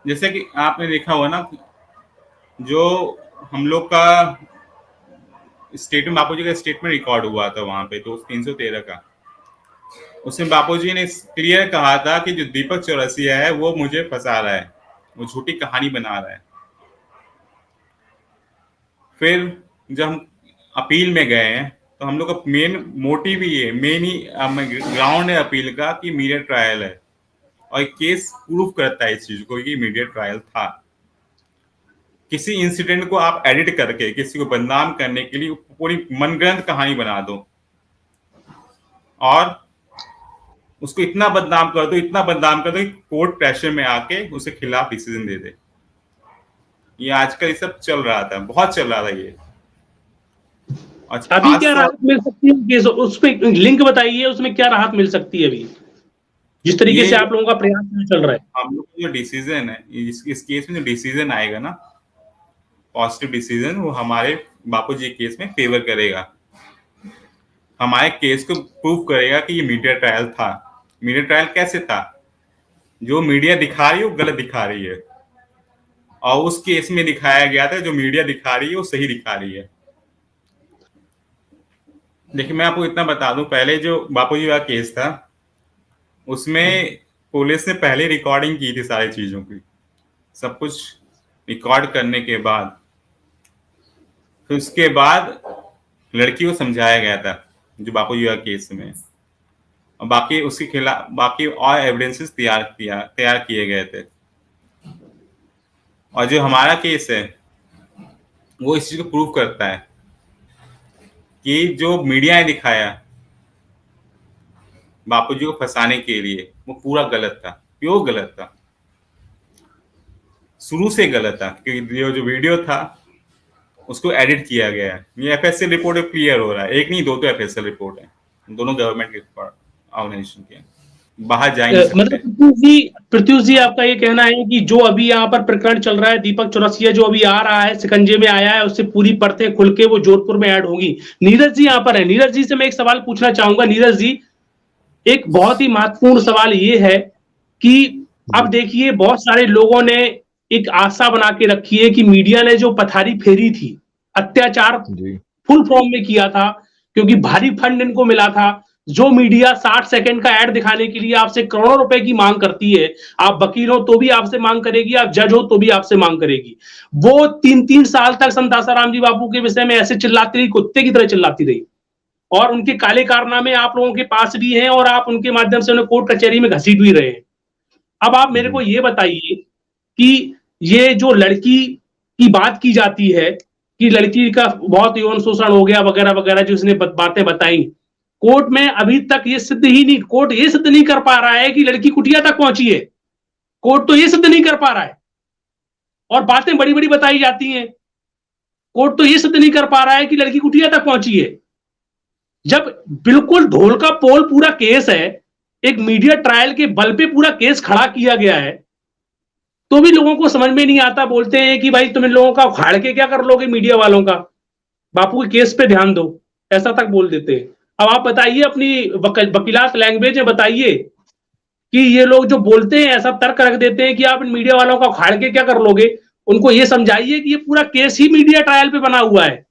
जैसे कि आपने देखा होगा ना, जो हम लोग का स्टेटमेंट, बापू जी का स्टेटमेंट रिकॉर्ड हुआ था वहां पे तो 313 का, उसमें बापू जी ने क्लियर कहा था कि जो दीपक चौरसिया है वो मुझे फंसा रहा है, वो झूठी कहानी बना रहा है। फिर जब हम अपील में गए हैं तो हम लोग का मेन मोटिव ही है, मेन ही ग्राउंड है अपील का कि मीडिया ट्रायल है, और केस प्रूव करता है इस चीज को कि मीडिया ट्रायल था। किसी इंसिडेंट को आप एडिट करके किसी को बदनाम करने के लिए पूरी मनगढ़ंत कहानी बना दो, और उसको इतना बदनाम कर दो, इतना बदनाम कर दो कि कोर्ट प्रेशर में आके उसके खिलाफ डिसीजन दे दे। ये आजकल ये सब चल रहा था, बहुत चल रहा था ये। और अभी खास क्या तौर, राहत मिल सकती है केस, उसमें लिंक बताइए, उसमें क्या राहत मिल सकती है अभी, जिस तरीके ये से जो आप लोगों का प्रयास चल रहा है? हम लोग का जो डिसीजन है, इस केस में जो डिसीजन आएगा ना, पॉजिटिव डिसीजन, वो हमारे बापू जी केस में फेवर करेगा, हमारे केस को प्रूव करेगा कि ये मीडिया ट्रायल था। मीडिया ट्रायल कैसे था? जो मीडिया दिखा रही है वो गलत दिखा रही है, और उस केस में दिखाया गया था जो मीडिया दिखा रही है वो सही दिखा रही है। देखिए मैं आपको इतना बता दूं, पहले जो बापू जी का केस था उसमें पुलिस ने पहले रिकॉर्डिंग की थी सारी चीजों की, सब कुछ रिकॉर्ड करने के बाद फिर उसके बाद लड़की को समझाया गया था जो बापू जी का केस में, और बाकी उसके खिलाफ बाकी और एविडेंसेस तैयार किए गए थे। और जो हमारा केस है वो इस चीज को प्रूव करता है कि जो मीडिया ने दिखाया बापू जी को फंसाने के लिए वो पूरा गलत था, प्योर गलत था, शुरू से गलत था। क्योंकि जो वीडियो था उसको एडिट किया गया है। ये एफएसएल रिपोर्ट क्लियर हो रहा है, एक नहीं दो एफएसएल रिपोर्ट है, दोनों गवर्नमेंट के ऑर्गेनाइजेशन के, बाहर जा ही नहीं मतलब सकते। प्रत्युष जी आपका ये कहना है कि जो अभी यहाँ पर प्रकरण चल रहा है, दीपक चौरसिया जो अभी आ रहा है, शिकंजे में आया है, उससे पूरी परतें खुल के वो जोधपुर में ऐड होगी। नीरज जी यहाँ पर है, नीरज जी से मैं एक सवाल पूछना चाहूंगा। नीरज जी, एक बहुत ही महत्वपूर्ण सवाल ये है कि अब जी देखिए बहुत सारे लोगों ने एक आशा बना के रखी है कि मीडिया ने जो पथारी फेरी थी, अत्याचार जी फुल फॉर्म में किया था, क्योंकि भारी फंड इनको मिला था। जो मीडिया 60 सेकंड का ऐड दिखाने के लिए आपसे करोड़ों रुपए की मांग करती है, आप वकील हो तो भी आपसे मांग करेगी, आप जज हो तो भी आपसे मांग करेगी। वो 3-3 साल तक संत आसाराम जी बापू के विषय में ऐसे चिल्लाती रही, कुत्ते की तरह चिल्लाती रही, और उनके काले कारनामे आप लोगों के पास भी हैं, और आप उनके माध्यम से उन्हें कोर्ट कचहरी में घसीट भी रहे हैं। अब आप मेरे को जी ये बताइए कि ये जो लड़की की बात की जाती है कि लड़की का बहुत यौन शोषण हो गया वगैरह वगैरह, जो उसने बातें बताई, कोर्ट में अभी तक ये सिद्ध ही नहीं, कोर्ट ये सिद्ध नहीं कर पा रहा है कि लड़की कुटिया तक पहुंची है। कोर्ट तो ये सिद्ध नहीं कर पा रहा है, और बातें बड़ी बड़ी बताई जाती हैं। कोर्ट तो ये सिद्ध नहीं कर पा रहा है कि लड़की कुटिया तक पहुंची है। जब बिल्कुल ढोल का पोल पूरा केस है, एक मीडिया ट्रायल के बल पे पूरा केस खड़ा किया गया है, तो भी लोगों को समझ में नहीं आता। बोलते हैं कि भाई तुम इन लोगों का उखाड़ के क्या कर लोगे, मीडिया वालों का, बापू के केस पे ध्यान दो, ऐसा तक बोल देते हैं। अब आप बताइए अपनी वकीलात लैंग्वेज में बताइए कि ये लोग जो बोलते हैं ऐसा तर्क रख देते हैं कि आप इन मीडिया वालों का उखाड़ के क्या कर लोगे। उनको ये समझाइए कि ये पूरा केस ही मीडिया ट्रायल पे बना हुआ है,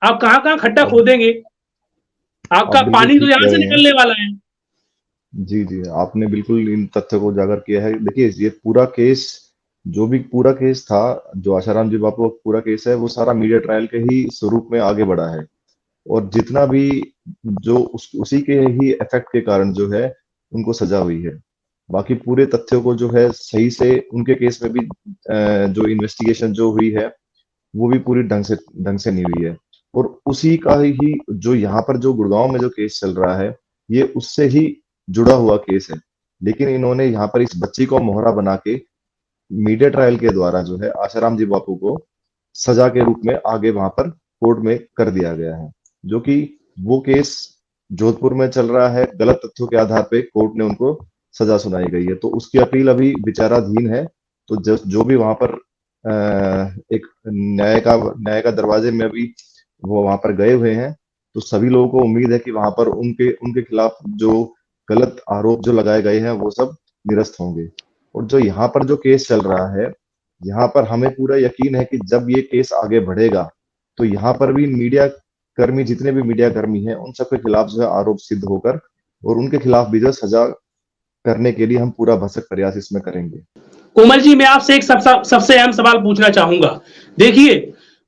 आप कहां कहां खड्डा आप खोदेंगे, आप आपका बिल्कुल पानी तो ठीक यहां कह से रहे हैं। निकलने वाला है। जी जी, आपने बिल्कुल इन तथ्यों को उजागर किया है। देखिए, ये पूरा केस, जो भी पूरा केस था, जो आशाराम जी बापू का पूरा केस है, वो सारा मीडिया ट्रायल के ही स्वरूप में आगे बढ़ा है। और जितना भी जो उसी के ही इफेक्ट के कारण जो है उनको सजा हुई है। बाकी पूरे तथ्यों को जो है सही से उनके केस में भी जो इन्वेस्टिगेशन जो हुई है वो भी पूरी ढंग से नहीं हुई है। और उसी का ही जो यहाँ पर जो गुड़गांव में जो केस चल रहा है, ये उससे ही जुड़ा हुआ केस है। लेकिन इन्होंने यहाँ पर इस बच्ची को मोहरा बना के मीडिया ट्रायल के द्वारा जो है आशाराम जी बापू को सजा के रूप में आगे वहां पर कोर्ट में कर दिया गया है। जो कि वो केस जोधपुर में चल रहा है, गलत तथ्यों के आधार पे कोर्ट ने उनको सजा सुनाई गई है, तो उसकी अपील अभी विचाराधीन है। तो जो भी वहां पर एक न्याय का दरवाजे में अभी वो वहां पर गए हुए हैं, तो सभी लोगों को उम्मीद है कि वहां पर उनके उनके खिलाफ जो गलत आरोप जो लगाए गए हैं वो सब निरस्त होंगे। और जो यहाँ पर जो केस चल रहा है, यहाँ पर हमें पूरा यकीन है कि जब ये केस आगे बढ़ेगा तो यहाँ पर भी मीडिया कर्मी, जितने भी मीडिया कर्मी हैं, उन सबके खिलाफ जो है आरोप सिद्ध होकर और उनके खिलाफ भी जो सजा करने के लिए हम पूरा भरसक प्रयास इसमें करेंगे। कोमल जी, मैं आपसे एक सबसे अहम सवाल पूछना चाहूंगा। देखिए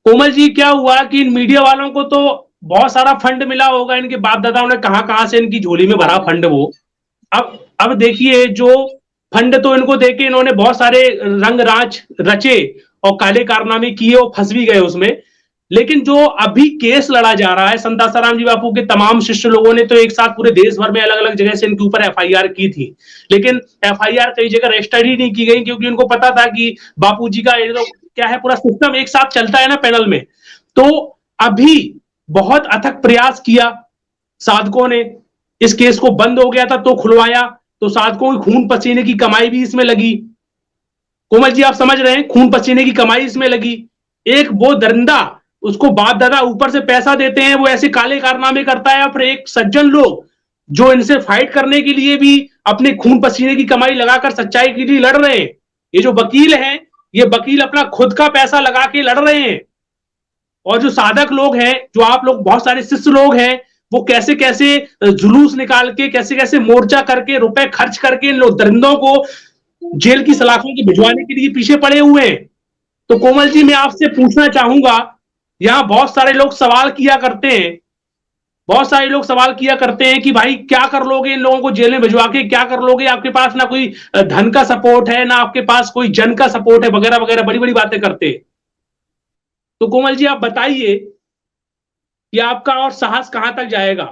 कोमल जी, क्या हुआ कि इन मीडिया वालों को तो बहुत सारा फंड मिला होगा, इनके बाप दादाओं ने कहां से इनकी झोली में भरा फंड वो। अब देखिए, जो फंड तो इनको देके इन्होंने बहुत सारे रंगराज रचे और काले कारनामे किए और फंस भी गए उसमें। लेकिन जो अभी केस लड़ा जा रहा है, संत आसाराम जी बापू के तमाम शिष्य लोगों ने तो एक साथ पूरे देश भर में अलग अलग जगह से इनके ऊपर एफआईआर की थी, लेकिन एफआईआर कई जगह रजिस्टर्ड ही नहीं की गई, क्योंकि उनको पता था कि बापू जी का तो क्या है, पूरा सिस्टम एक साथ चलता है ना पैनल में। तो अभी बहुत अथक प्रयास किया साधकों ने, इस केस को बंद हो गया था तो खुलवाया, तो साधकों की खून पसीने की कमाई भी इसमें लगी। कोमल जी, आप समझ रहे हैं, खून पसीने की कमाई इसमें लगी। एक वो दरिंदा, उसको बाप दादा ऊपर से पैसा देते हैं, वो ऐसे काले कारनामे करता है, और फिर एक सज्जन लोग जो इनसे फाइट करने के लिए भी अपने खून पसीने की कमाई लगाकर सच्चाई के लिए लड़ रहे हैं। ये जो वकील हैं, ये वकील अपना खुद का पैसा लगा के लड़ रहे हैं। और जो साधक लोग हैं, जो आप लोग बहुत सारे शिष्य लोग हैं, वो कैसे कैसे जुलूस निकाल के, कैसे कैसे मोर्चा करके, रुपए खर्च करके इन लोग दरिंदों को जेल की सलाखों के भिजवाने के लिए पीछे पड़े हुए हैं। तो कोमल जी, मैं आपसे पूछना चाहूंगा, यहां बहुत सारे लोग सवाल किया करते हैं, बहुत सारे लोग सवाल किया करते हैं कि भाई क्या कर लोगे इन लोगों को जेल में भिजवा के, क्या कर लोगे, आपके पास ना कोई धन का सपोर्ट है, ना आपके पास कोई जन का सपोर्ट है, वगैरह वगैरह बड़ी बड़ी बातें करते हैं। तो कोमल जी, आप बताइए कि आपका और साहस कहां तक जाएगा,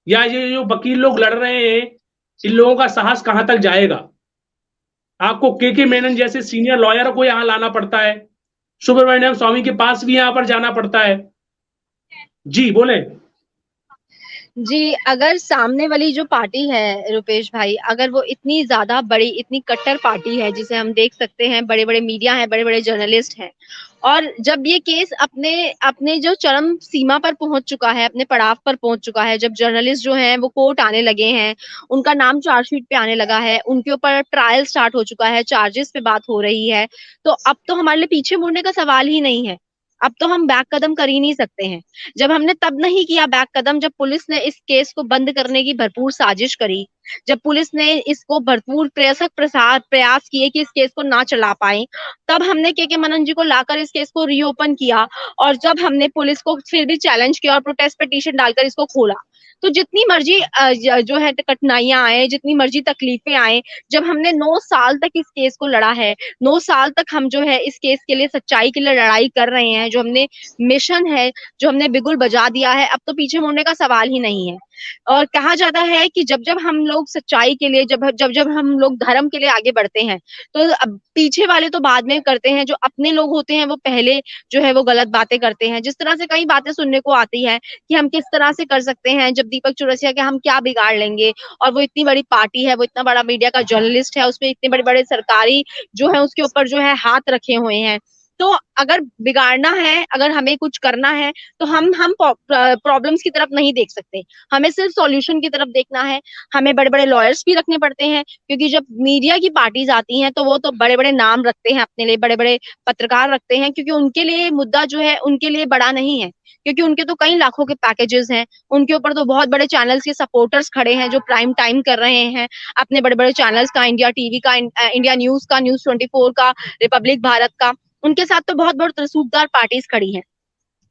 या ये जो वकील लोग लड़ रहे हैं, इन लोगों का साहस कहां तक जाएगा। आपको के मेनन जैसे सीनियर लॉयर को यहां लाना पड़ता है, सुब्रमण्यम स्वामी के पास भी यहां पर जाना पड़ता है। जी बोले। जी, अगर सामने वाली जो पार्टी है रुपेश भाई, अगर वो इतनी ज्यादा बड़ी, इतनी कट्टर पार्टी है, जिसे हम देख सकते हैं, बड़े बड़े मीडिया हैं, बड़े बड़े जर्नलिस्ट हैं, और जब ये केस अपने अपने जो चरम सीमा पर पहुंच चुका है, अपने पड़ाव पर पहुंच चुका है, जब जर्नलिस्ट जो हैं वो कोर्ट आने लगे हैं, उनका नाम चार्जशीट पे आने लगा है, उनके ऊपर ट्रायल स्टार्ट हो चुका है, चार्जेस पे बात हो रही है, तो अब तो हमारे लिए पीछे मुड़ने का सवाल ही नहीं है। अब तो हम बैक कदम कर ही नहीं सकते हैं। जब हमने तब नहीं किया बैक कदम, जब पुलिस ने इस केस को बंद करने की भरपूर साजिश करी, जब पुलिस ने इसको भरपूर प्रयास किए कि इस केस को ना चला पाए, तब हमने के मनन जी को लाकर इस केस को रीओपन किया, और जब हमने पुलिस को फिर भी चैलेंज किया और प्रोटेस्ट पिटीशन डालकर इसको खोला। तो जितनी मर्जी जो है कठिनाइयां आए, जितनी मर्जी तकलीफें आए, जब हमने 9 साल तक इस केस को लड़ा है, 9 साल तक हम जो है इस केस के लिए, सच्चाई के लिए लड़ाई कर रहे हैं, जो हमने मिशन है, जो हमने बिगुल बजा दिया है, अब तो पीछे मुड़ने का सवाल ही नहीं है। और कहा जाता है कि जब जब हम लोग सच्चाई के लिए, जब जब जब हम लोग धर्म के लिए आगे बढ़ते हैं, तो अब पीछे वाले तो बाद में करते हैं, जो अपने लोग होते हैं वो पहले जो है वो गलत बातें करते हैं। जिस तरह से कई बातें सुनने को आती है कि हम किस तरह से कर सकते हैं, जब दीपक चौरसिया के हम क्या बिगाड़ लेंगे, और वो इतनी बड़ी पार्टी है, वो इतना बड़ा मीडिया का जर्नलिस्ट है, उसमें इतने बड़े बड़े सरकारी जो है उसके ऊपर जो है हाथ रखे हुए हैं। तो अगर बिगाड़ना है, अगर हमें कुछ करना है, तो हम प्रॉब्लम्स की तरफ नहीं देख सकते, हमें सिर्फ सॉल्यूशन की तरफ देखना है। हमें बड़े बड़े लॉयर्स भी रखने पड़ते हैं, क्योंकि जब मीडिया की पार्टीज आती हैं तो वो तो बड़े बड़े नाम रखते हैं अपने लिए, बड़े बड़े पत्रकार रखते हैं, क्योंकि उनके लिए मुद्दा जो है उनके लिए बड़ा नहीं है, क्योंकि उनके तो कई लाखों के पैकेजेस हैं, उनके ऊपर तो बहुत बड़े चैनल्स के सपोर्टर्स खड़े हैं जो प्राइम टाइम कर रहे हैं अपने बड़े बड़े चैनल्स का, इंडिया टीवी का, इंडिया न्यूज का, न्यूज 24 का, रिपब्लिक भारत का, उनके साथ तो बहुत बहुत रसूखदार पार्टीज खड़ी हैं।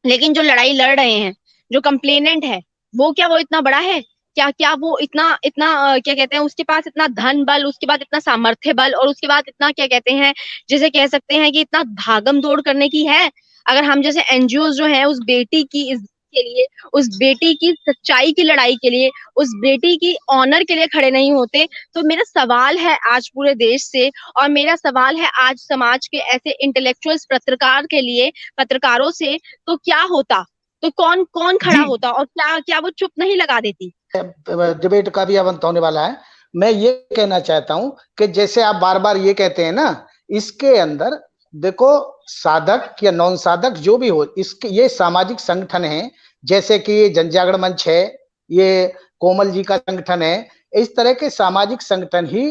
लेकिन जो लड़ाई लड़ रहे हैं, जो कंप्लेनेंट है, वो क्या वो इतना बड़ा है? क्या वो इतना इतना क्या कहते हैं, उसके पास इतना धन बल, उसके बाद इतना सामर्थ्य बल, और उसके बाद इतना क्या कहते हैं, जिसे कह सकते हैं कि इतना भागम दौड़ करने की है? अगर हम जैसे एनजीओ जो है उस बेटी की इज्जत के लिए, उस बेटी की सच्चाई की लड़ाई के लिए, उस बेटी की ऑनर के लिए खड़े नहीं होते, तो मेरा सवाल है आज पूरे देश से, और मेरा सवाल है आज समाज के ऐसे इंटेलेक्चुअल्स पत्रकारों से, तो क्या होता? तो कौन कौन खड़ा होता, और क्या वो चुप नहीं लगा देती? डिबेट का भी अंत होने वाला है। मैं ये कहना चाहता हूं कि जैसे आप बार बार ये कहते हैं ना, इसके अंदर देखो, साधक या नॉन साधक जो भी हो, इसके ये सामाजिक संगठन है, जैसे कि ये जनजागरण मंच है, ये कोमल जी का संगठन है, इस तरह के सामाजिक संगठन ही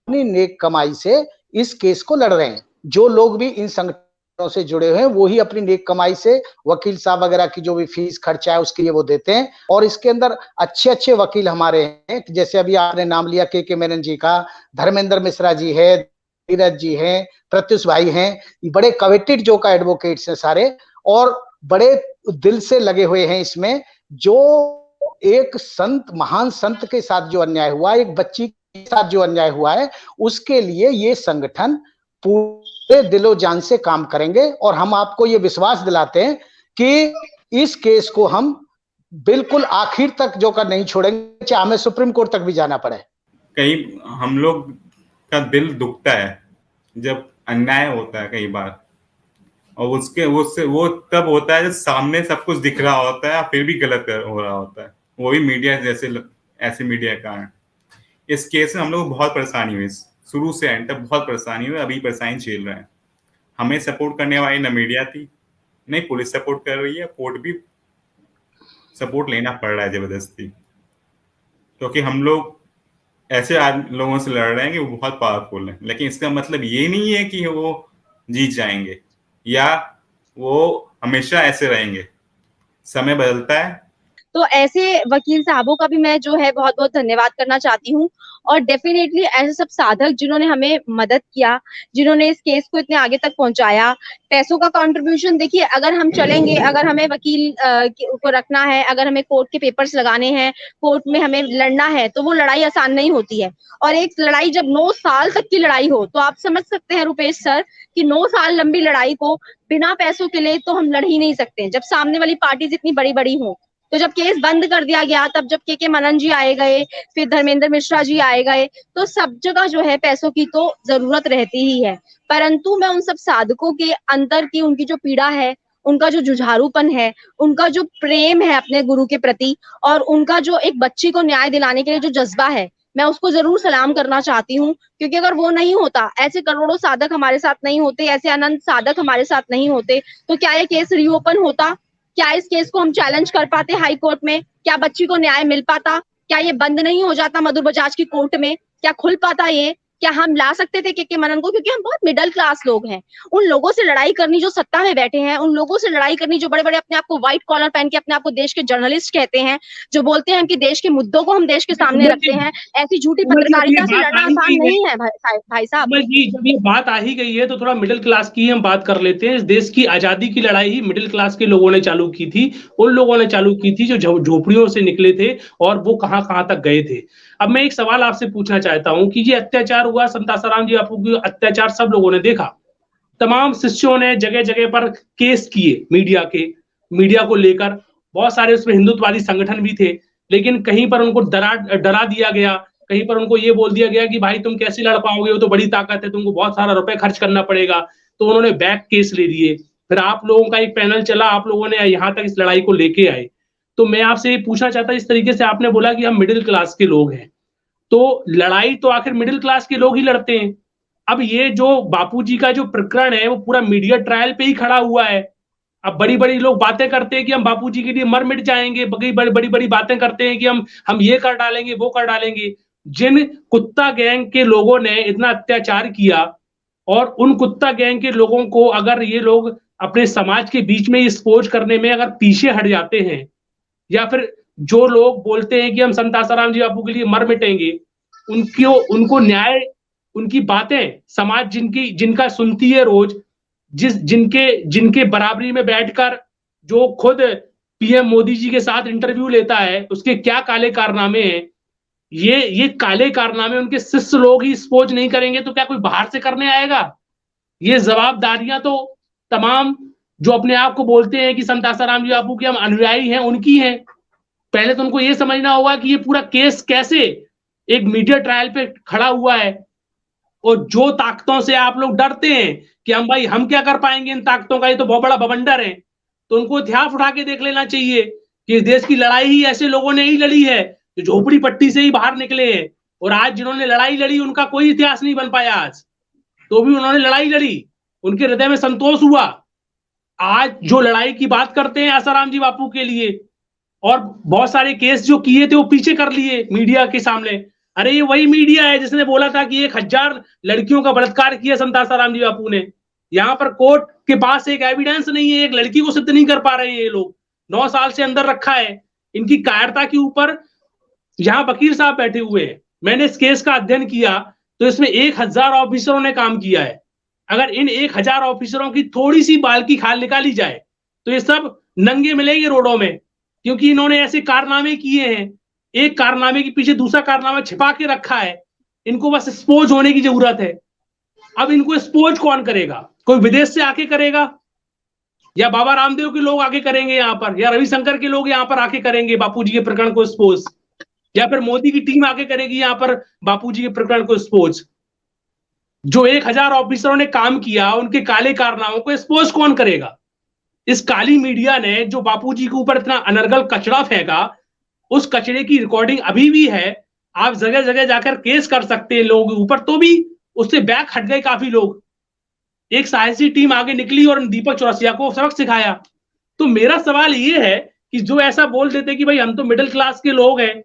अपनी नेक कमाई से इस केस को लड़ रहे हैं। जो लोग भी इन संगठनों से जुड़े हुए हैं वो ही अपनी नेक कमाई से वकील साहब वगैरह की जो भी फीस खर्चा है उसके लिए वो देते हैं। और इसके अंदर अच्छे अच्छे वकील हमारे हैं, जैसे अभी आपने नाम लिया के मेनन जी का, धर्मेंद्र मिश्रा जी है, धीरज जी हैं, प्रत्युष भाई हैं, बड़े कवेटेड जो का एडवोकेट्स हैं सारे, और बड़े दिल से लगे हुए हैं इसमें। जो एक संत, महान संत के साथ जो अन्याय हुआ, एक बच्ची के साथ जो अन्याय हुआ है, उसके लिए ये संगठन पूरे दिलो जान से काम करेंगे। और हम आपको ये विश्वास दिलाते हैं कि इस केस को हम बिल्कुल आखिर तक जो कर नहीं छोड़ेंगे, चाहे हमें सुप्रीम कोर्ट तक भी जाना पड़े। कई हम लोग का दिल दुखता है जब अन्याय होता है कई बार, और वो तब होता है जब सामने सब कुछ दिख रहा होता है फिर भी गलत हो रहा होता है, वो भी मीडिया जैसे ऐसे मीडिया का है। इस केस में हम लोग को बहुत परेशानी हुई, शुरू से एंड तक बहुत परेशानी हुई, अभी परेशानी झेल रहे हैं। हमें सपोर्ट करने वाली न मीडिया थी, नहीं पुलिस सपोर्ट कर रही है, कोर्ट भी सपोर्ट लेना पड़ रहा है जबरदस्ती, क्योंकि हम लोग ऐसे लोगों से लड़ रहे हैं कि वो बहुत पावरफुल हैं। लेकिन इसका मतलब ये नहीं है कि वो जीत जाएंगे या वो हमेशा ऐसे रहेंगे, समय बदलता है। तो ऐसे वकील साहबों का भी मैं जो है बहुत बहुत धन्यवाद करना चाहती हूँ। और डेफिनेटली ऐसे सब साधक जिन्होंने हमें मदद किया, जिन्होंने इस केस को इतने आगे तक पहुंचाया, पैसों का कंट्रीब्यूशन देखिए, अगर हम चलेंगे, अगर हमें वकील को रखना है, अगर हमें कोर्ट के पेपर्स लगाने हैं, कोर्ट में हमें लड़ना है, तो वो लड़ाई आसान नहीं होती है। और एक लड़ाई जब 9 साल तक की लड़ाई हो, तो आप समझ सकते हैं रुपेश सर कि 9 साल लंबी लड़ाई को बिना पैसों के लिए तो हम लड़ ही नहीं सकते, जब सामने वाली पार्टीज इतनी बड़ी बड़ी हो। तो जब केस बंद कर दिया गया, तब जब के मनन जी आए गए, फिर धर्मेंद्र मिश्रा जी आए गए, तो सब जगह जो है पैसों की तो जरूरत रहती ही है। परंतु मैं उन सब साधकों के अंदर की उनकी जो पीड़ा है, उनका जो जुझारूपन है, उनका जो प्रेम है अपने गुरु के प्रति, और उनका जो एक बच्ची को न्याय दिलाने के लिए जो जज्बा है, मैं उसको जरूर सलाम करना चाहती हूँ। क्योंकि अगर वो नहीं होता, ऐसे करोड़ों साधक हमारे साथ नहीं होते, ऐसे अनंत साधक हमारे साथ नहीं होते, तो क्या ये केस रीओपन होता? क्या इस केस को हम चैलेंज कर पाते हाई कोर्ट में? क्या बच्ची को न्याय मिल पाता? क्या ये बंद नहीं हो जाता मधुर बजाज की कोर्ट में? क्या खुल पाता ये? क्या हम ला सकते थे के मनन को? क्योंकि हम बहुत मिडिल क्लास लोग हैं। उन लोगों से लड़ाई करनी जो सत्ता में बैठे हैं, उन लोगों से लड़ाई करनी जो बड़े बड़े अपने आप को व्हाइट कॉलर पहन के अपने आप को देश के जर्नलिस्ट कहते हैं, जो बोलते हैं कि देश के मुद्दों को हम देश के सामने रखते हैं, ऐसी झूठी पत्रकारिता से लड़ना आसान नहीं है भाई साहब। जब ये बात आ ही गई है तो थोड़ा मिडिल क्लास की हम बात कर लेते हैं। इस देश की आजादी की लड़ाई ही मिडिल क्लास के लोगों ने चालू की थी, उन लोगों ने चालू की थी जो झोपड़ियों से निकले थे और वो कहां कहां तक गए थे। अब मैं एक सवाल आपसे पूछना चाहता हूं कि ये अत्याचार हुआ, संत आसाराम जी बापू की अत्याचार सब लोगों ने देखा, तमाम शिष्यों ने जगह जगह पर केस किए मीडिया को लेकर, बहुत सारे उसमें हिंदुत्ववादी संगठन भी थे, लेकिन कहीं पर उनको डरा दिया गया, कहीं पर उनको ये बोल दिया गया कि भाई तुम कैसे लड़ पाओगे, वो तो बड़ी ताकत है, तुमको बहुत सारा रुपए खर्च करना पड़ेगा, तो उन्होंने बैक केस ले लिए। फिर आप लोगों का एक पैनल चला, आप लोगों ने यहाँ तक इस लड़ाई को लेके आए। तो मैं आपसे ये पूछना चाहता, इस तरीके से आपने बोला कि हम मिडिल क्लास के लोग हैं, तो लड़ाई तो आखिर मिडिल क्लास के लोग ही लड़ते हैं। अब ये जो बापूजी का जो प्रकरण है वो पूरा मीडिया ट्रायल पे ही खड़ा हुआ है। अब बड़ी बड़ी लोग बातें करते हैं कि हम बापूजी के लिए मर मिट जाएंगे, बड़ी बड़ी बातें करते हैं कि हम ये कर डालेंगे, वो कर डालेंगे। जिन कुत्ता गैंग के लोगों ने इतना अत्याचार किया, और उन कुत्ता गैंग के लोगों को अगर ये लोग अपने समाज के बीच में एक्सपोज करने में अगर पीछे हट जाते हैं, या फिर जो लोग बोलते हैं कि हम संत आसाराम जी बापू के लिए मर मिटेंगे, उनको न्याय, उनकी बातें समाज जिनका सुनती है रोज, जिनके बराबरी में बैठकर जो खुद पीएम मोदी जी के साथ इंटरव्यू लेता है, उसके क्या काले कारनामे हैं, ये काले कारनामे उनके शिष्य लोग ही एक्सपोज नहीं करेंगे तो क्या कोई बाहर से करने आएगा? ये जवाबदारियां तो तमाम जो अपने आप को बोलते हैं कि संत आसाराम जी बापू के हम अनुयायी हैं, उनकी हैं। पहले तो उनको ये समझना होगा कि ये पूरा केस कैसे एक मीडिया ट्रायल पे खड़ा हुआ है, और जो ताकतों से आप लोग डरते हैं कि हम क्या कर पाएंगे इन ताकतों का, ये तो बहुत बड़ा बवंडर है, तो उनको इतिहास उठा के देख लेना चाहिए कि इस देश की लड़ाई ही ऐसे लोगों ने ही लड़ी है जो झोपड़ी पट्टी से ही बाहर निकले हैं। और आज जिन्होंने लड़ाई लड़ी उनका कोई इतिहास नहीं बन पाया आज, तो भी उन्होंने लड़ाई लड़ी, उनके हृदय में संतोष हुआ। आज जो लड़ाई की बात करते हैं आसाराम जी बापू के लिए, और बहुत सारे केस जो किए थे वो पीछे कर लिए मीडिया के सामने, अरे ये वही मीडिया है जिसने बोला था कि 1000 लड़कियों का बलात्कार किया संत आसाराम जी बापू ने। यहाँ पर कोर्ट के पास एक एविडेंस नहीं है, एक लड़की को सिद्ध नहीं कर पा रहे हैं ये लोग। 9 साल से अंदर रखा है। इनकी कायरता के ऊपर यहाँ वकील साहब बैठे हुए हैं। मैंने इस केस का अध्ययन किया तो इसमें 1000 ऑफिसरों ने काम किया है। अगर इन 1000 ऑफिसरों की थोड़ी सी बाल की खाल निकाली जाए तो ये सब नंगे मिलेंगे रोडों में, क्योंकि इन्होंने ऐसे कारनामे किए हैं। एक कारनामे के पीछे दूसरा कारनामा छिपा के रखा है। इनको बस एक्सपोज होने की जरूरत है। अब इनको एक्सपोज कौन करेगा? कोई विदेश से आके करेगा, या बाबा रामदेव के लोग आके करेंगे यहाँ पर, या रविशंकर के लोग यहाँ पर आके करेंगे बापूजी के प्रकरण को एक्सपोज, या फिर मोदी की टीम आके करेगी यहाँ पर बापूजी के प्रकरण को एक्सपोज। जो 1000 ऑफिसरों ने काम किया उनके काले कारनामों को एक्सपोज कौन करेगा? इस काली मीडिया ने जो बापूजी के ऊपर इतना अनर्गल कचरा फेंका, उस कचरे की रिकॉर्डिंग अभी भी है। आप जगह जगह जाकर केस कर सकते हैं लोगों के ऊपर, तो भी उससे बैक हट गए काफी लोग। एक साहसी टीम आगे निकली और दीपक चौरसिया को सबक सिखाया। तो मेरा सवाल ये है कि जो ऐसा बोल देते कि भाई हम तो मिडिल क्लास के लोग हैं,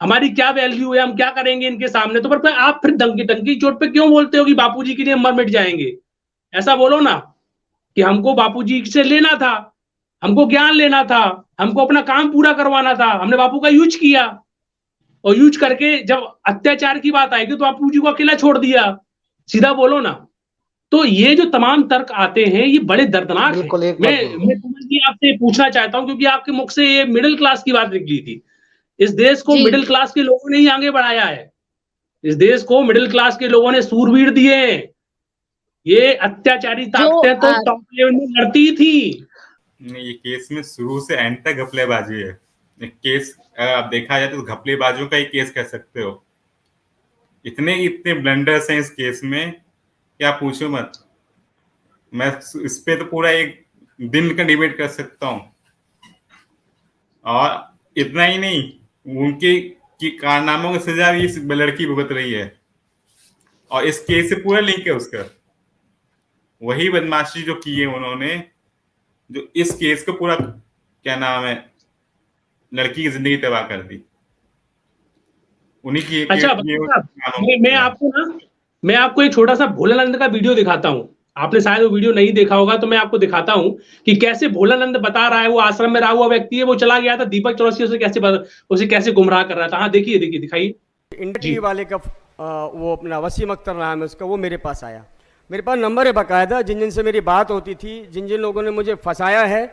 हमारी क्या वैल्यू है, हम क्या करेंगे इनके सामने, तो पर आप फिर डंकी चोट पे क्यों बोलते हो कि बापूजी के लिए मर मिट जाएंगे? ऐसा बोलो ना कि हमको बापूजी से लेना था, हमको ज्ञान लेना था, हमको अपना काम पूरा करवाना था, हमने बापू का यूज किया, और यूज करके जब अत्याचार की बात आएगी तो बापूजी को अकेला छोड़ दिया। सीधा बोलो ना। तो ये जो तमाम तर्क आते हैं ये बड़े दर्दनाक हैं। मैं आपसे पूछना चाहता हूं, क्योंकि आपके मुख से ये मिडिल क्लास की बात निकली थी। इस देश को मिडिल क्लास के लोगों ने ही आगे बढ़ाया है। इस देश को मिडिल क्लास के लोगों ने सूरवीर दिए हैं। ये अत्याचारी ताकतें तो टॉप लेवल में लड़ती थी। ये केस में शुरू से एंड तक घपलेबाजी है। केस आप देखा जाए तो घपलेबाजों का ही केस कह सकते हो। इतने ब्लंडर्स हैं इस केस में क्या पूछो मत। मैं इस पे तो पूरा एक दिन का डिबेट कर सकता हूँ। और इतना ही नहीं, उनके की कारनामों की सजा भी इस लड़की भुगत रही है, और इस केस से पूरा लिंक है उसका। वही बदमाशी जो की है उन्होंने, जो इस केस को पूरा क्या नाम है लड़की की जिंदगी तबाह कर दी। उन्हीं की अच्छा, मैं आपको एक छोटा सा भोलानंद का वीडियो दिखाता हूँ। आपने शायद वो वीडियो नहीं देखा होगा, तो मैं आपको दिखाता हूँ कि कैसे भोलानंद बता रहा है। वो आश्रम में रहा हुआ व्यक्ति है, वो चला गया था दीपक चौरसिया से उसे कैसे गुमराह कर रहा था। हाँ देखिए दिखाइए। इंडिया वाले का वो अपना वसीम अख्तर नाम है उसका, वो मेरे पास आया। मेरे पास नंबर है बाकायदा, जिन जिन से मेरी बात होती थी, जिन जिन लोगों ने मुझे फंसाया है,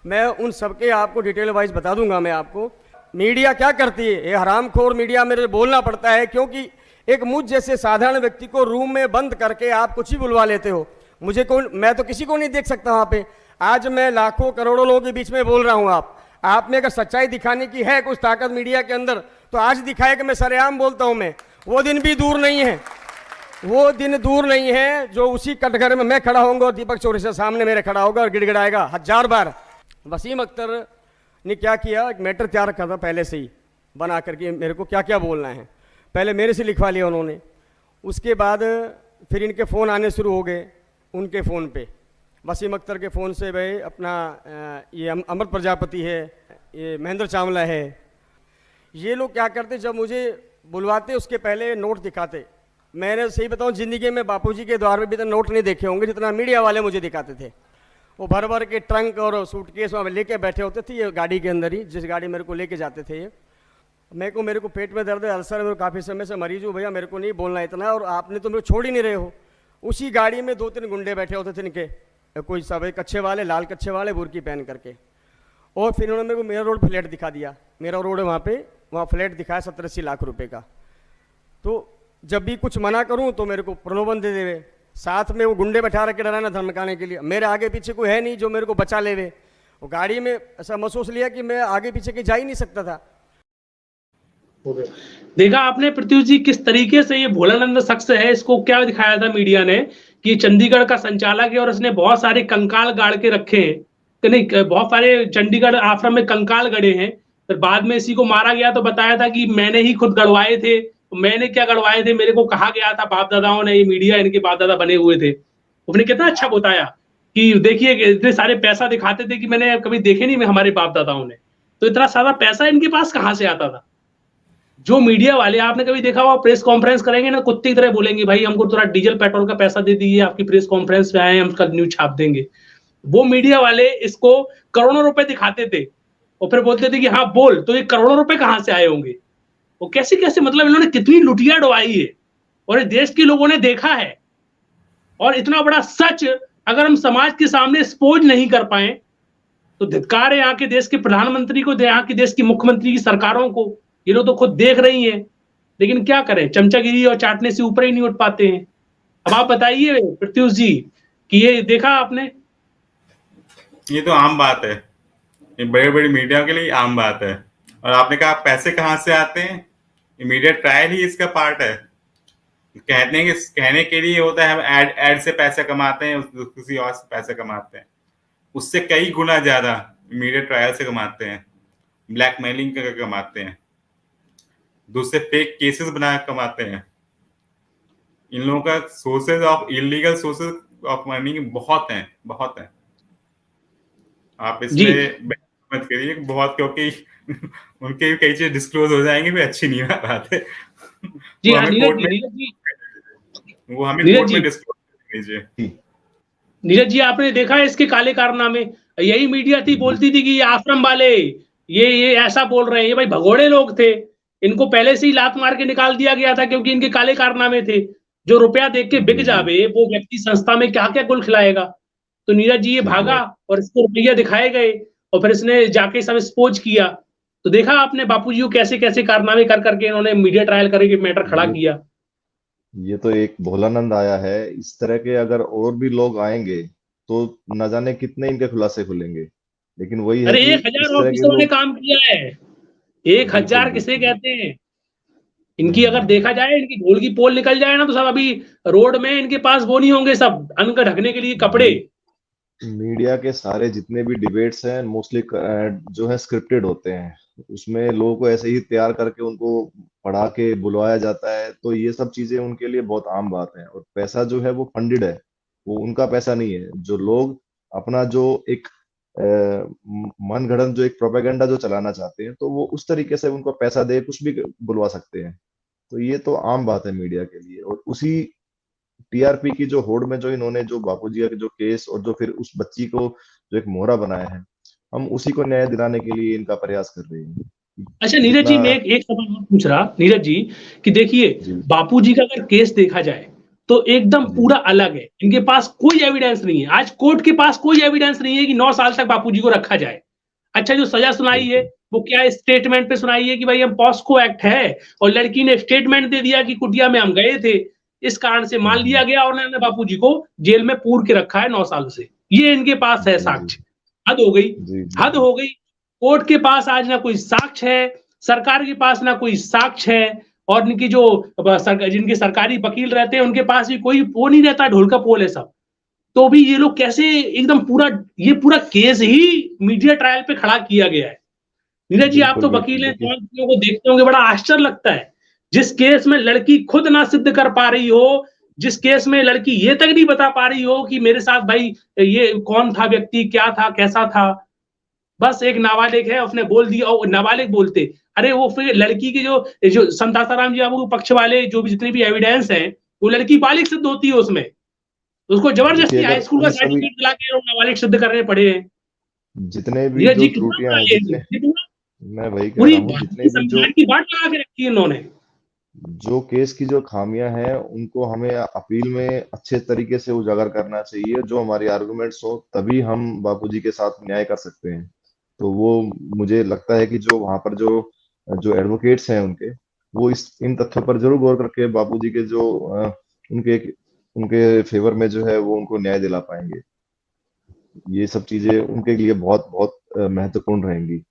मैं उन सबके आपको डिटेल वाइज बता दूंगा। मैं आपको मीडिया क्या करती है, ये हरामखोर मीडिया मेरे बोलना पड़ता है, क्योंकि एक मुझ जैसे साधारण व्यक्ति को रूम में बंद करके आप कुछ ही बुलवा लेते हो। मुझे कौन, मैं तो किसी को नहीं देख सकता वहाँ पे। आज मैं लाखों करोड़ों लोगों के बीच में बोल रहा हूँ। आप में अगर सच्चाई दिखाने की है कुछ ताकत मीडिया के अंदर, तो आज दिखाए कि मैं सरेआम बोलता हूँ। मैं वो दिन भी दूर नहीं है, वो दिन दूर नहीं है जो उसी कटघरे में मैं खड़ा होऊंगा और दीपक चौरसिया सामने मेरे खड़ा होगा और गिड़गिड़ाएगा 1000 बार। वसीम अख्तर ने क्या किया, एक मैटर तैयार रखा था पहले से ही बना करके, मेरे को क्या क्या बोलना है पहले मेरे से लिखवा लिया उन्होंने। उसके बाद फिर इनके फ़ोन आने शुरू हो गए। उनके फ़ोन पे वसीम अख्तर के फ़ोन से भाई अपना ये अमृत प्रजापति है, ये महेंद्र चावला है, ये लोग क्या करते, जब मुझे बुलवाते उसके पहले नोट दिखाते। मैंने सही बताऊं, ज़िंदगी में बापूजी के द्वार में भी तो नोट नहीं देखे होंगे जितना मीडिया वाले मुझे दिखाते थे। वो भर भर के ट्रंक और सूटकेस वहाँ लेके बैठे होते थे, ये गाड़ी के अंदर ही, जिस गाड़ी मेरे को लेके जाते थे। ये मेरे को पेट में दर्द है, अल्सर है, मेरे काफ़ी समय से मरीज हूँ, भैया मेरे को नहीं बोलना इतना, और आपने तो मेरे को छोड़ ही नहीं रहे हो। उसी गाड़ी में 2-3 गुंडे बैठे होते थे इनके, कोई सब कच्छे वाले, लाल कच्छे वाले, बुरकी पहन करके। और फिर उन्होंने मेरे को मेरा रोड फ्लैट दिखा दिया। मेरा रोड है वहाँ पे, वहाँ फ्लैट दिखाया 70-80 लाख रुपए का। तो जब भी कुछ मना करूँ तो मेरे को प्रलोभन दे देवे, साथ में वो गुंडे बैठा रखे डराना धमकाने के लिए। मेरे आगे पीछे कोई है नहीं जो मेरे को बचा लेवे। वो गाड़ी में ऐसा महसूस लिया कि मैं आगे पीछे के जा ही नहीं सकता था। देखा आपने प्रत्युष जी किस तरीके से ये भोलानंद शख्स है, इसको क्या दिखाया था मीडिया ने कि चंडीगढ़ का संचालक है और इसने बहुत सारे कंकाल गाड़ के रखे हैं। नहीं, बहुत सारे चंडीगढ़ आश्रम में कंकाल गड़े हैं। फिर बाद में इसी को मारा गया तो बताया था कि मैंने ही खुद गड़वाए थे। मैंने क्या गड़वाए थे, मेरे को कहा गया था बाप दादाओं ने, ये मीडिया इनके बाप दादा बने हुए थे। उसने कितना अच्छा बताया कि देखिए इतने सारे पैसा दिखाते थे कि मैंने कभी देखे नहीं हमारे बाप दादाओं ने। तो इतना सारा पैसा इनके पास कहाँ से आता था? जो मीडिया वाले, आपने कभी देखा हुआ प्रेस कॉन्फ्रेंस करेंगे ना, कुत्ते की तरह बोलेंगे भाई हमको थोड़ा डीजल पेट्रोल का पैसा दे दीजिए, आपकी प्रेस कॉन्फ्रेंस में आए, हम उसका न्यूज छाप देंगे। वो मीडिया वाले इसको करोड़ों रुपए दिखाते थे और फिर बोलते थे कि हाँ बोल, तो ये करोड़ों रुपए कहां से आए होंगे। वो कैसे कैसे, मतलब इन्होंने कितनी लुटिया डुबाई है और इस देश के लोगों ने देखा है। और इतना बड़ा सच अगर हम समाज के सामने एक्सपोज नहीं कर पाए तो धिक्कार है यहाँ के देश के प्रधानमंत्री को, यहाँ के देश की मुख्यमंत्री की सरकारों को। ये लोग तो खुद देख रही हैं, लेकिन क्या करें, चमचागिरी और चाटने से ऊपर ही नहीं उठ पाते हैं। अब आप बताइए प्रत्युष जी कि ये देखा आपने? ये तो आम बात है, ये बड़े बड़े मीडिया के लिए आम बात है। और आपने कहा पैसे कहाँ से आते हैं, ये मीडिया ट्रायल ही इसका पार्ट है। कहने के लिए होता है हम एड से पैसे कमाते हैं, किसी और से पैसे कमाते हैं, उससे कई गुना ज्यादा मीडिया ट्रायल से कमाते हैं, ब्लैकमेलिंग करके कमाते हैं, दूसरे फेक केसेस बना कमाते हैं। इन लोगों का sources of illegal sources of money बहुत हैं, बहुत हैं। आप इसमें मत करिए बहुत, क्योंकि उनके कई चीज डिस्क्लोज हो जाएंगे, भी अच्छी नहीं बात है। जी वो हमें कोर्ट में डिस्क्लोज कर दीजिए। नीरज जी आपने देखा है इसके काले कारनामे? यही मीडिया थी बोलती थी कि ये आश्रम वाले ये ऐसा बोल रहे हैं, ये भाई भगोड़े लोग थे, इनको पहले से ही लात मार के निकाल दिया गया था क्योंकि इनके काले कारनामे थे। जो रुपया देख के बिक जावे वो व्यक्ति संस्था में क्या क्या गुल खिलाएगा। तो नीरज जी ये भागा और इसको रुपया दिखाए गए और फिर इसने जाके सब एक्सपोज किया। तो देखा आपने बापूजी को कैसे कैसे कारनामे कर करके इन्होंने मीडिया ट्रायल करके मैटर खड़ा किया। ये तो एक भोलानंद आया है। इस तरह के अगर और भी लोग आएंगे तो न जाने कितने इनके खुलासे खुलेंगे। लेकिन वही है अरे कि 1000 ऑफिसरों ने काम किया है। 1000 किसे कहते हैं? इनकी अगर देखा जाए, इनकी ढोल की पोल निकल जाए ना तो सब अभी रोड में इनके पास वो नहीं होंगे, सब अन्न का ढकने के लिए कपड़े। मीडिया के सारे जितने भी डिबेट्स हैं मोस्टली जो है स्क्रिप्टेड होते हैं। उसमें लोगों को ऐसे ही तैयार करके उनको पढ़ा के बुलवाया जाता है। तो ये सब चीजें उनके लिए बहुत आम बात है। और पैसा जो है वो फंडेड है, वो उनका पैसा नहीं है। जो लोग अपना जो एक मन गढ़ंत जो एक प्रोपेगेंडा जो चलाना चाहते हैं तो वो उस तरीके से उनको पैसा दे कुछ भी बुलवा सकते हैं। तो ये तो आम बात है मीडिया के लिए। और उसी टीआरपी की जो होड़ में जो इन्होंने जो बापूजी के जो केस और जो फिर उस बच्ची को जो एक मोहरा बनाया है, हम उसी को न्याय दिलाने के लिए इनका प्रयास कर रहे हैं। अच्छा नीरज जी, मैं एक सवाल और पूछ रहा नीरज जी कि देखिए बापूजी का अगर केस देखा जाए तो एकदम पूरा अलग है। इनके पास कोई एविडेंस नहीं है, आज कोर्ट के पास कोई एविडेंस नहीं है कि 9 साल तक बापूजी को रखा जाए। अच्छा जो सजा सुनाई है वो क्या स्टेटमेंट पे सुनाई है कि भाई हम पॉस्को एक्ट है, और लड़की ने स्टेटमेंट दे दिया कि कुटिया में हम गए थे, इस कारण से मान लिया गया और उन्होंने बापूजी को जेल में पूर के रखा है 9 साल से। ये इनके पास है साक्ष्य। हद हो गई, हद हो गई। कोर्ट के पास आज ना कोई साक्ष्य है, सरकार के पास ना कोई साक्ष्य है, और इनकी जो जिनके सरकारी वकील रहते हैं उनके पास भी कोई वो नहीं रहता, ढोल का पोल है सब। तो भी ये लोग कैसे एकदम ये पूरा केस ही मीडिया ट्रायल पे खड़ा किया गया है। नीरज जी आप तो वकील हैं, चीजों को देखते होंगे, बड़ा आश्चर्य लगता है। जिस केस में लड़की खुद ना सिद्ध कर पा रही हो, जिस केस में लड़की ये तक नहीं बता पा रही हो कि मेरे साथ भाई ये कौन था व्यक्ति, क्या था, कैसा था, बस एक नाबालिग है उसने बोल दिया। और नाबालिग बोलते, अरे वो फिर लड़की के जो संत आसाराम जी बाबू के पक्ष वाले जो भी जितने भी एविडेंस हैं, वो लड़की बालिग सिद्ध होती है उसमें, उसको जबरदस्ती हाई स्कूल का सर्टिफिकेट दिला के नाबालिग सिद्ध करने पड़े हैं। जितने भी जो त्रुटियां हैं, मैं वही कह रहा हूं, जितने भी जो की बात लगा के रखी है इन्होंने, जो केस की जो खामियां हैं उनको हमें अपील में अच्छे तरीके से उजागर करना चाहिए। जो हमारी आर्गुमेंट्स हो तभी हम बापूजी के साथ न्याय कर सकते हैं। तो वो मुझे लगता है कि जो वहां पर जो एडवोकेट्स हैं उनके, वो इन तथ्यों पर जरूर गौर करके बापूजी के जो उनके फेवर में जो है वो उनको न्याय दिला पाएंगे। ये सब चीजें उनके लिए बहुत बहुत महत्वपूर्ण रहेंगी।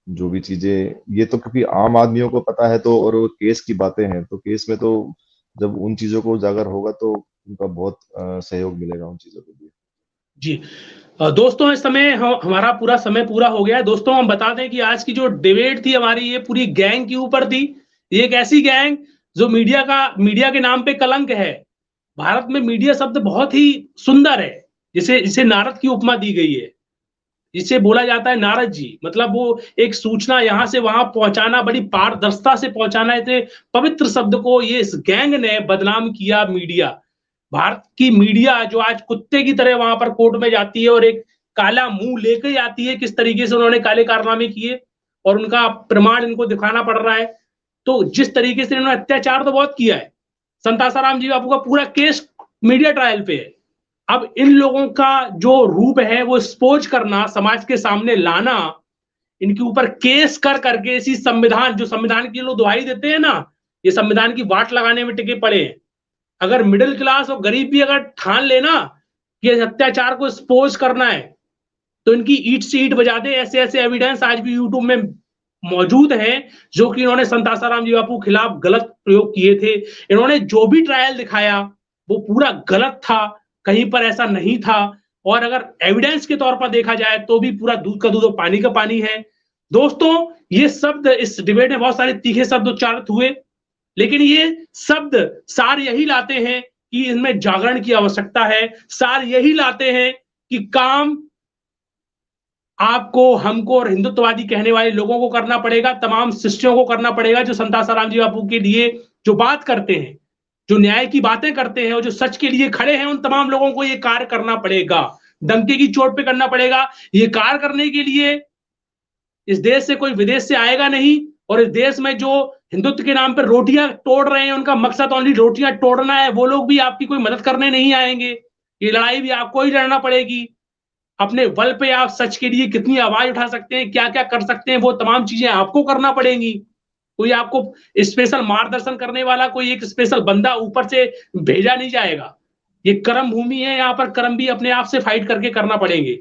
जो भी चीजें ये तो क्योंकि आम आदमियों को पता है, तो और वो केस की बातें हैं, तो केस में तो जब उन चीजों को उजागर होगा तो उनका बहुत सहयोग मिलेगा उन चीजों के लिए। जी दोस्तों, इस समय हमारा पूरा समय पूरा हो गया है। दोस्तों हम बता दें कि आज की जो डिबेट थी हमारी, ये पूरी गैंग के ऊपर थी। ये एक ऐसी गैंग जो मीडिया के नाम पे कलंक है। भारत में मीडिया शब्द बहुत ही सुंदर है, जिसे नारद की उपमा दी गई है। जिसे बोला जाता है नारद जी, मतलब वो एक सूचना यहां से वहां पहुंचाना, बड़ी पारदर्शिता से पहुंचाना, इतने पवित्र शब्द को ये इस गैंग ने बदनाम किया। मीडिया, भारत की मीडिया जो आज कुत्ते की तरह वहां पर कोर्ट में जाती है और एक काला मुंह लेके जाती है, किस तरीके से उन्होंने काले कारनामे किए और उनका प्रमाण इनको दिखाना पड़ रहा है। तो जिस तरीके से इन्होंने अत्याचार तो बहुत किया है, संत आसाराम जी बापू का पूरा केस मीडिया ट्रायल पे है। अब इन लोगों का जो रूप है वो एक्सपोज करना, समाज के सामने लाना, इनके ऊपर केस कर करके इसी संविधान, जो संविधान की लोग दुहाई देते हैं ना, ये संविधान की वाट लगाने में टिके पड़े हैं। अगर मिडिल क्लास और गरीब भी अगर ठान लेना कि अत्याचार को एक्सपोज करना है, तो इनकी ईट से ईट बजा दे। ऐसे ऐसे एविडेंस आज भी यूट्यूब में मौजूद हैं जो कि इन्होंने संत आसाराम जी बापू के खिलाफ गलत प्रयोग किए थे। इन्होंने जो भी ट्रायल दिखाया वो पूरा गलत था, कहीं पर ऐसा नहीं था। और अगर एविडेंस के तौर पर देखा जाए तो भी पूरा दूध का दूध और पानी का पानी है। दोस्तों, ये शब्द इस डिबेट में बहुत सारे तीखे शब्द उच्चारित हुए, लेकिन ये शब्द सार यही लाते हैं कि इनमें जागरण की आवश्यकता है। सार यही लाते हैं कि काम आपको, हमको और हिंदुत्ववादी कहने वाले लोगों को करना पड़ेगा, तमाम शिष्यों को करना पड़ेगा जो संत आसाराम जी बापू के लिए जो बात करते हैं, जो न्याय की बातें करते हैं और जो सच के लिए खड़े हैं, उन तमाम लोगों को ये कार्य करना पड़ेगा। डंके की चोट पे करना पड़ेगा। ये कार्य करने के लिए इस देश से कोई विदेश से आएगा नहीं, और इस देश में जो हिंदुत्व के नाम पर रोटियां तोड़ रहे हैं, उनका मकसद ओनली रोटियां तोड़ना है, वो लोग भी आपकी कोई मदद करने नहीं आएंगे। ये लड़ाई भी आपको ही लड़ना पड़ेगी। अपने बल पे आप सच के लिए कितनी आवाज उठा सकते हैं, क्या क्या कर सकते हैं, वो तमाम चीजें आपको करना पड़ेंगी। कोई आपको स्पेशल मार्गदर्शन करने वाला कोई एक स्पेशल बंदा ऊपर से भेजा नहीं जाएगा। ये कर्म भूमि है, यहाँ पर कर्म भी अपने आप से फाइट करके करना पड़ेंगे।